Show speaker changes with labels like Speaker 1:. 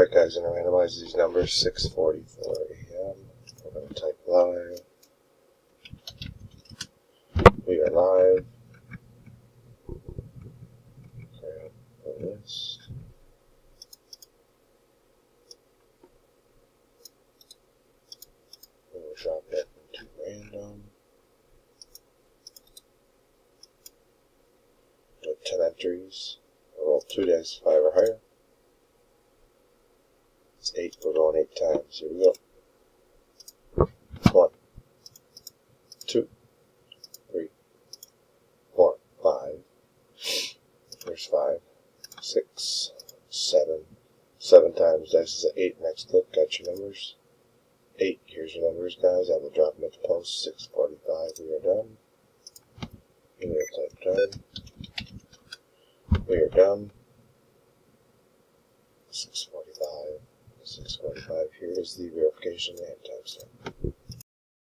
Speaker 1: Alright guys, I'm going to randomize these numbers. 6:44 a.m. We're going to type live. We are live. Grab the list. We will drop it into random. Do 10 entries. We'll roll 2 dice, 5 or higher. It's 8. We're going 8 times. Here we go. 1, 2, 3, 4, 5. There's 5, 6, 7. 7 times dice is an 8. Next click. Got your numbers. 8. Here's your numbers, guys. I will drop them at the post. 6:45. We are done. We will type done. We are done. 6:45. 6:45. Here is the verification and timestamp.